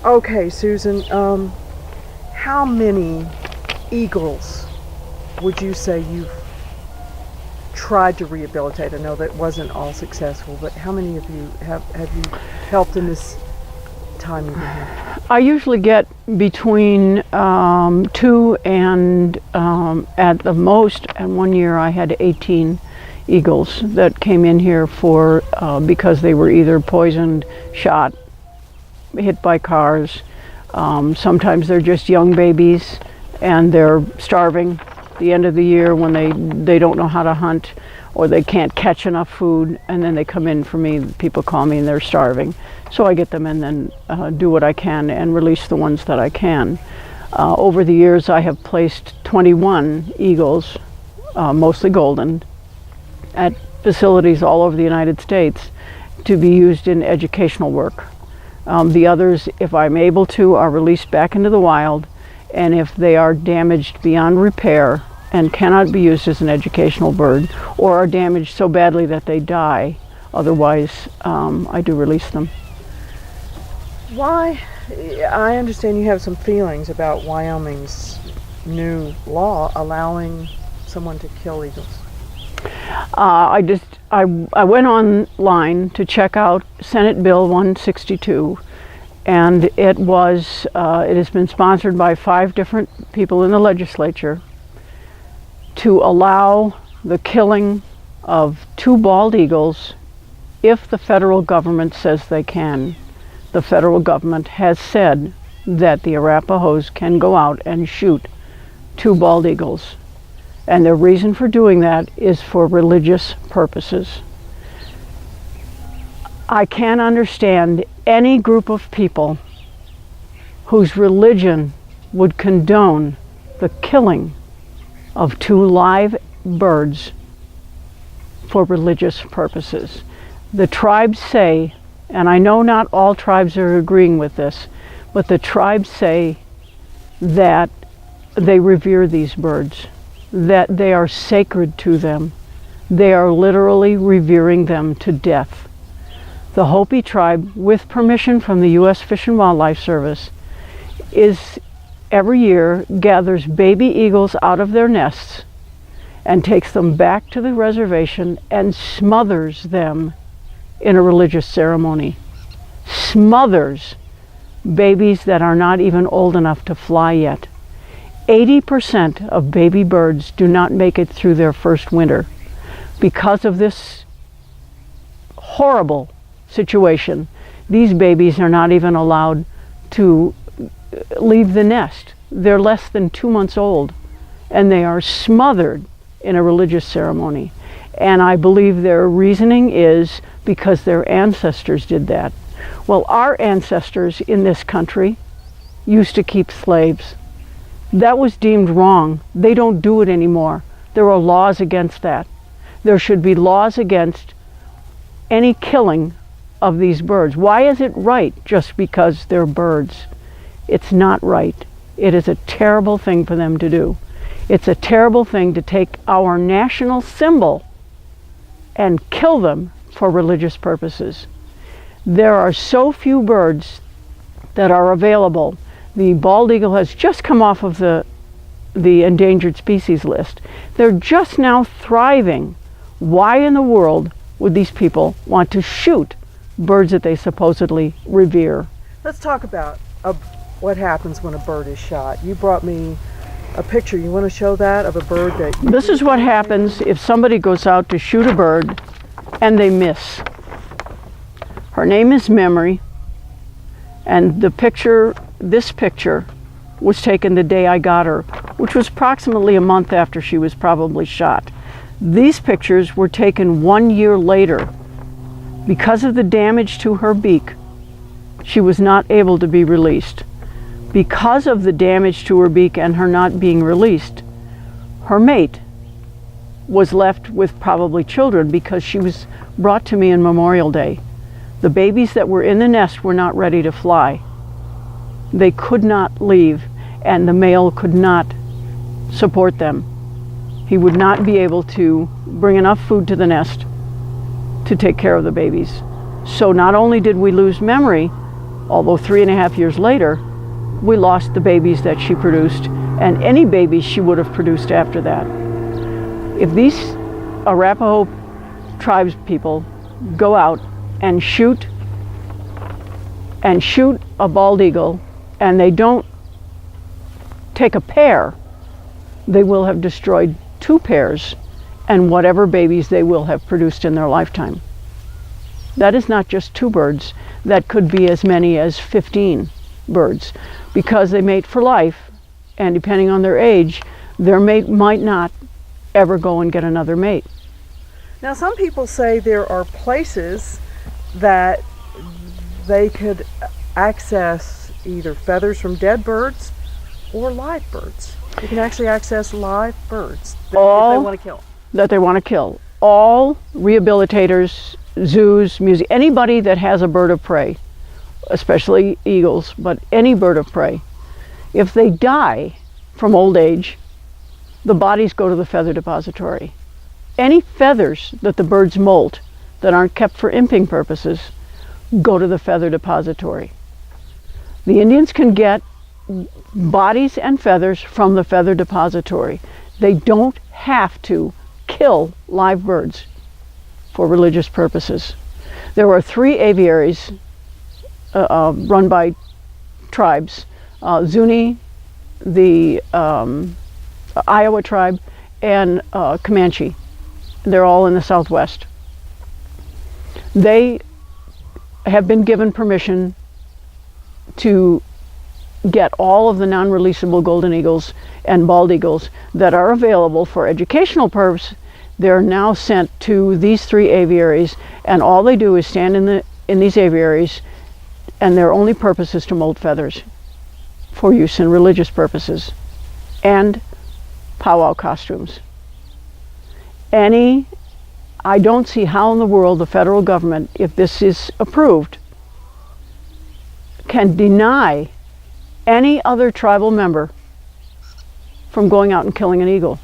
Okay, Susan, how many eagles would you say you've tried to rehabilitate? I know that wasn't all successful, but how many of you have you helped in this time you've been here? I usually get between 2 and at the most, and one year I had 18 eagles that came in here for because they were either poisoned, shot, hit by cars. Sometimes they're just young babies and they're starving at the end of the year when they don't know how to hunt or they can't catch enough food, and then they come in for me. People call me and they're starving. So I get them and then do what I can and release the ones that I can. Over the years I have placed 21 eagles, mostly golden, at facilities all over the United States to be used in educational work. The others, if I'm able to, are released back into the wild, and if they are damaged beyond repair and cannot be used as an educational bird, or are damaged so badly that they die, otherwise I do release them. Why? I understand you have some feelings about Wyoming's new law allowing someone to kill eagles. I went online to check out Senate Bill 162, and it has been sponsored by 5 different people in the legislature to allow the killing of 2 bald eagles if the federal government says they can. The federal government has said that the Arapahoes can go out and shoot 2 bald eagles. And the reason for doing that is for religious purposes. I can't understand any group of people whose religion would condone the killing of 2 live birds for religious purposes. The tribes say, and I know not all tribes are agreeing with this, but the tribes say that they revere these birds, that they are sacred to them. They are literally revering them to death. The Hopi tribe, with permission from the U.S. Fish and Wildlife Service, every year gathers baby eagles out of their nests and takes them back to the reservation and smothers them in a religious ceremony. Smothers babies that are not even old enough to fly yet. 80% of baby birds do not make it through their first winter. Because of this horrible situation, these babies are not even allowed to leave the nest. They're less than 2 months old, and they are smothered in a religious ceremony. And I believe their reasoning is because their ancestors did that. Well, our ancestors in this country used to keep slaves. That was deemed wrong. They don't do it anymore. There are laws against that. There should be laws against any killing of these birds. Why is it right just because they're birds? It's not right. It is a terrible thing for them to do. It's a terrible thing to take our national symbol and kill them for religious purposes. There are so few birds that are available. The bald eagle has just come off of the endangered species list. They're just now thriving. Why in the world would these people want to shoot birds that they supposedly revere? Let's talk about what happens when a bird is shot. You brought me a picture. You want to show that of a bird that... This is what happens if somebody goes out to shoot a bird and they miss. Her name is Memory, and this picture was taken the day I got her, which was approximately a month after she was probably shot. These pictures were taken 1 year later. Because of the damage to her beak, she was not able to be released. Because of the damage to her beak and her not being released, her mate was left with probably children because she was brought to me on Memorial Day. The babies that were in the nest were not ready to fly. They could not leave, and the male could not support them. He would not be able to bring enough food to the nest to take care of the babies. So not only did we lose Memory, Although 3.5 years later, we lost the babies that she produced and any babies she would have produced after that. If these Arapaho tribes people go out and shoot a bald eagle and they don't take a pair, they will have destroyed 2 pairs and whatever babies they will have produced in their lifetime. That is not just 2 birds, that could be as many as 15 birds, because they mate for life, and depending on their age, their mate might not ever go and get another mate. Now, some people say there are places that they could access either feathers from dead birds or live birds. You can actually access live birds that if they want to kill. That they want to kill. All rehabilitators, zoos, museums, anybody that has a bird of prey, especially eagles, but any bird of prey, if they die from old age, the bodies go to the feather depository. Any feathers that the birds molt that aren't kept for imping purposes go to the feather depository. The Indians can get bodies and feathers from the feather depository. They don't have to kill live birds for religious purposes. There are 3 aviaries run by tribes, Zuni, the Iowa tribe, and Comanche. They're all in the Southwest. They have been given permission to get all of the non-releasable golden eagles and bald eagles that are available for educational purpose. They're now sent to these 3 aviaries, and all they do is stand in these aviaries, and their only purpose is to molt feathers for use in religious purposes and powwow costumes. I don't see how in the world the federal government, if this is approved, can deny any other tribal member from going out and killing an eagle.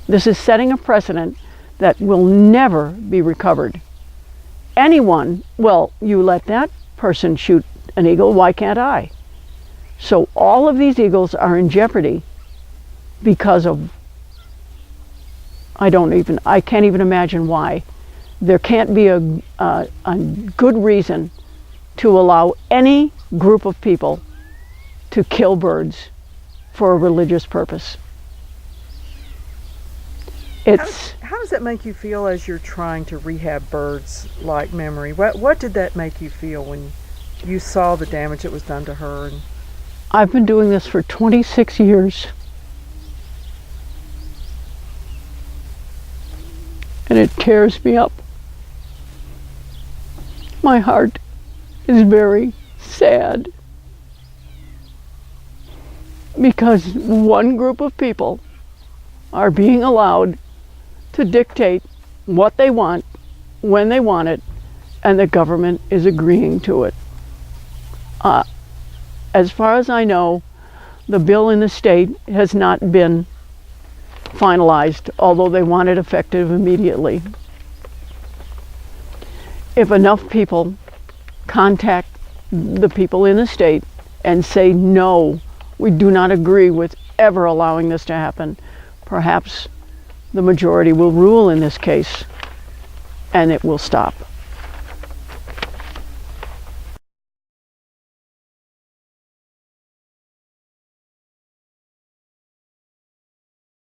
This is setting a precedent that will never be recovered. Anyone, well, you let that person shoot an eagle, why can't I? So all of these eagles are in jeopardy because of, I can't even imagine why. There can't be a good reason to allow any group of people to kill birds for a religious purpose. How does that make you feel as you're trying to rehab birds like Memory? What did that make you feel when you saw the damage that was done to her? I've been doing this for 26 years. And it tears me up. My heart is very sad because one group of people are being allowed to dictate what they want, when they want it, and the government is agreeing to it. As far as I know, the bill in the state has not been finalized, although they want it effective immediately. If enough people contact the people in the state and say, no, we do not agree with ever allowing this to happen, perhaps the majority will rule in this case and it will stop.